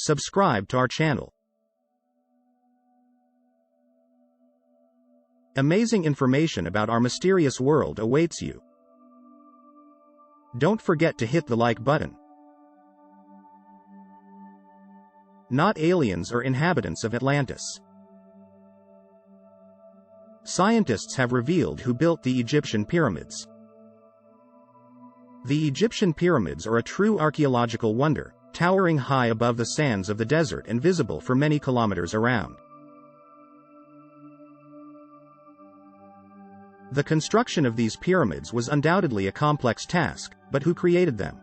Subscribe to our channel. Amazing information about our mysterious world awaits you. Don't forget to hit the like button. Not aliens or inhabitants of Atlantis. Scientists have revealed who built the Egyptian pyramids. The Egyptian pyramids are a true archaeological wonder, towering high above the sands of the desert and visible for many kilometers around. The construction of these pyramids was undoubtedly a complex task, but who created them?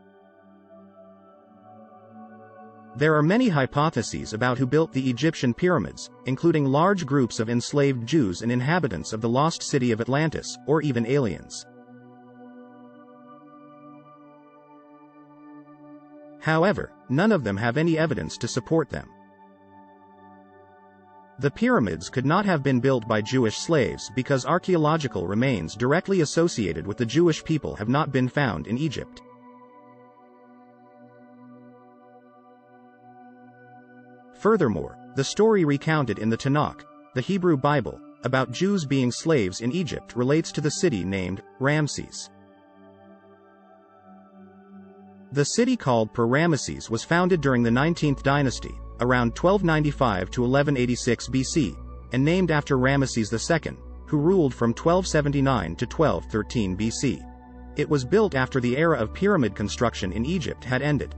There are many hypotheses about who built the Egyptian pyramids, including large groups of enslaved Jews and inhabitants of the lost city of Atlantis, or even aliens. However, none of them have any evidence to support them. The pyramids could not have been built by Jewish slaves because archaeological remains directly associated with the Jewish people have not been found in Egypt. Furthermore, the story recounted in the Tanakh, the Hebrew Bible, about Jews being slaves in Egypt relates to the city named Ramses. The city called Per-Ramesses was founded during the 19th dynasty, around 1295 to 1186 BC, and named after Ramesses II, who ruled from 1279 to 1213 BC. It was built after the era of pyramid construction in Egypt had ended.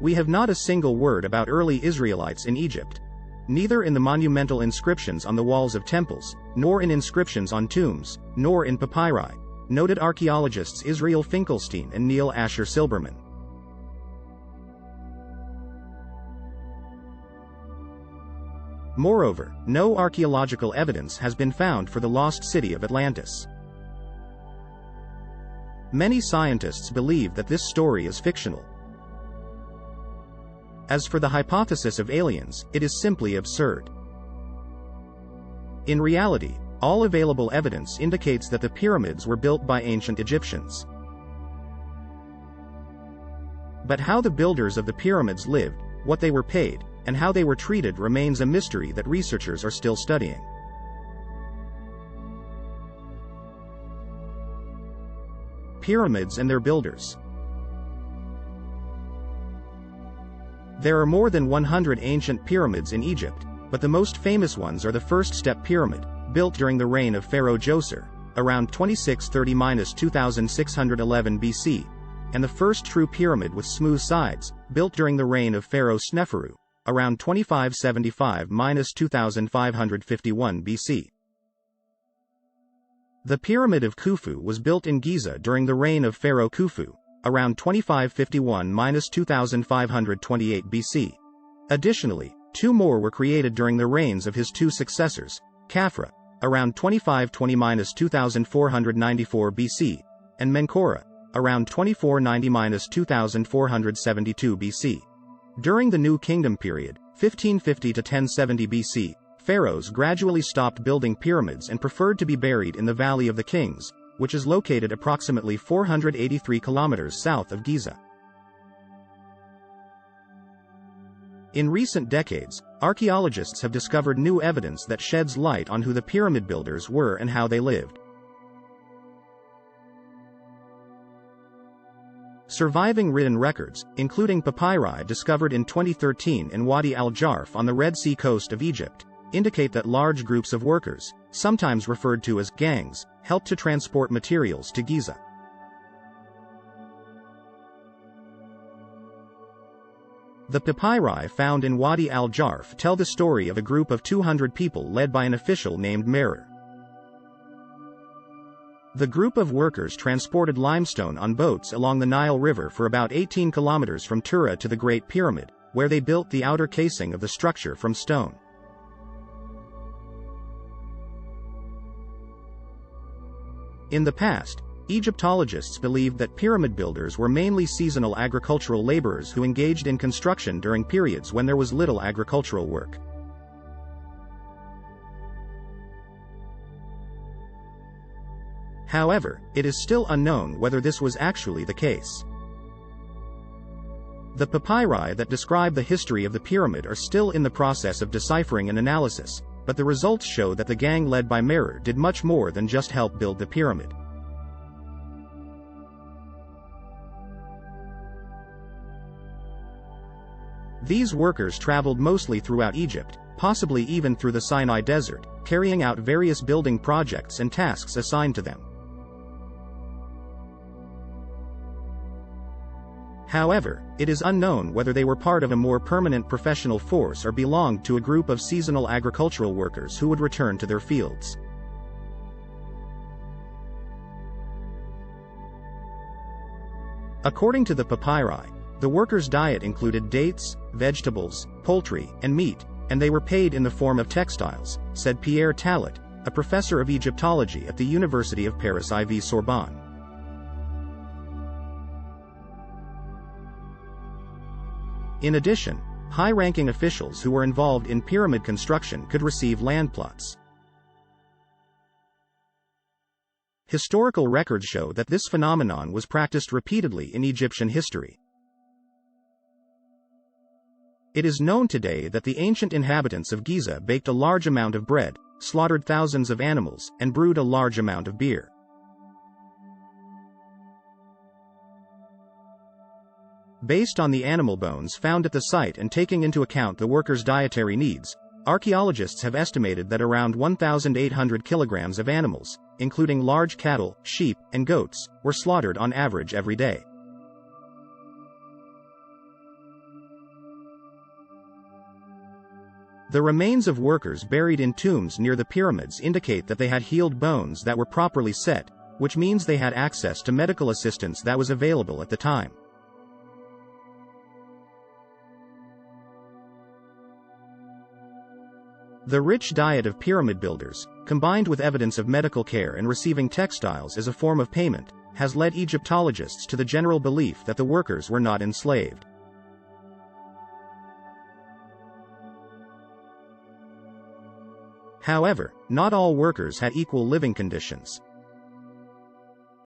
We have not a single word about early Israelites in Egypt. Neither in the monumental inscriptions on the walls of temples, nor in inscriptions on tombs, nor in papyri, noted archaeologists Israel Finkelstein and Neil Asher Silberman. Moreover, no archaeological evidence has been found for the lost city of Atlantis. Many scientists believe that this story is fictional. As for the hypothesis of aliens, it is simply absurd. In reality, all available evidence indicates that the pyramids were built by ancient Egyptians. But how the builders of the pyramids lived, what they were paid, and how they were treated remains a mystery that researchers are still studying. Pyramids and their builders. There are more than 100 ancient pyramids in Egypt, but the most famous ones are the first step pyramid, built during the reign of Pharaoh Djoser, around 2630–2611 BC, and the first true pyramid with smooth sides, built during the reign of Pharaoh Sneferu, around 2575–2551 BC. The Pyramid of Khufu was built in Giza during the reign of Pharaoh Khufu, around 2551–2528 BC. Additionally, two more were created during the reigns of his two successors, Khafra, around 2520–2494 BC, and Menkaure, around 2490–2472 BC. During the New Kingdom period, 1550 to 1070 BC, pharaohs gradually stopped building pyramids and preferred to be buried in the Valley of the Kings, which is located approximately 483 kilometers south of Giza. In recent decades, archaeologists have discovered new evidence that sheds light on who the pyramid builders were and how they lived. Surviving written records, including papyri discovered in 2013 in Wadi al-Jarf on the Red Sea coast of Egypt, indicate that large groups of workers, sometimes referred to as gangs, helped to transport materials to Giza. The papyri found in Wadi al-Jarf tell the story of a group of 200 people led by an official named Merer. The group of workers transported limestone on boats along the Nile River for about 18 kilometers from Tura to the Great Pyramid, where they built the outer casing of the structure from stone. In the past, Egyptologists believed that pyramid builders were mainly seasonal agricultural laborers who engaged in construction during periods when there was little agricultural work. However, it is still unknown whether this was actually the case. The papyri that describe the history of the pyramid are still in the process of deciphering and analysis, but the results show that the gang led by Merer did much more than just help build the pyramid. These workers traveled mostly throughout Egypt, possibly even through the Sinai Desert, carrying out various building projects and tasks assigned to them. However, it is unknown whether they were part of a more permanent professional force or belonged to a group of seasonal agricultural workers who would return to their fields. According to the papyri, the workers' diet included dates, vegetables, poultry, and meat, and they were paid in the form of textiles, said Pierre Talat, a professor of Egyptology at the University of Paris IV Sorbonne. In addition, high-ranking officials who were involved in pyramid construction could receive land plots. Historical records show that this phenomenon was practiced repeatedly in Egyptian history. It is known today that the ancient inhabitants of Giza baked a large amount of bread, slaughtered thousands of animals, and brewed a large amount of beer. Based on the animal bones found at the site and taking into account the workers' dietary needs, archaeologists have estimated that around 1,800 kilograms of animals, including large cattle, sheep, and goats, were slaughtered on average every day. The remains of workers buried in tombs near the pyramids indicate that they had healed bones that were properly set, which means they had access to medical assistance that was available at the time. The rich diet of pyramid builders, combined with evidence of medical care and receiving textiles as a form of payment, has led Egyptologists to the general belief that the workers were not enslaved. However, not all workers had equal living conditions.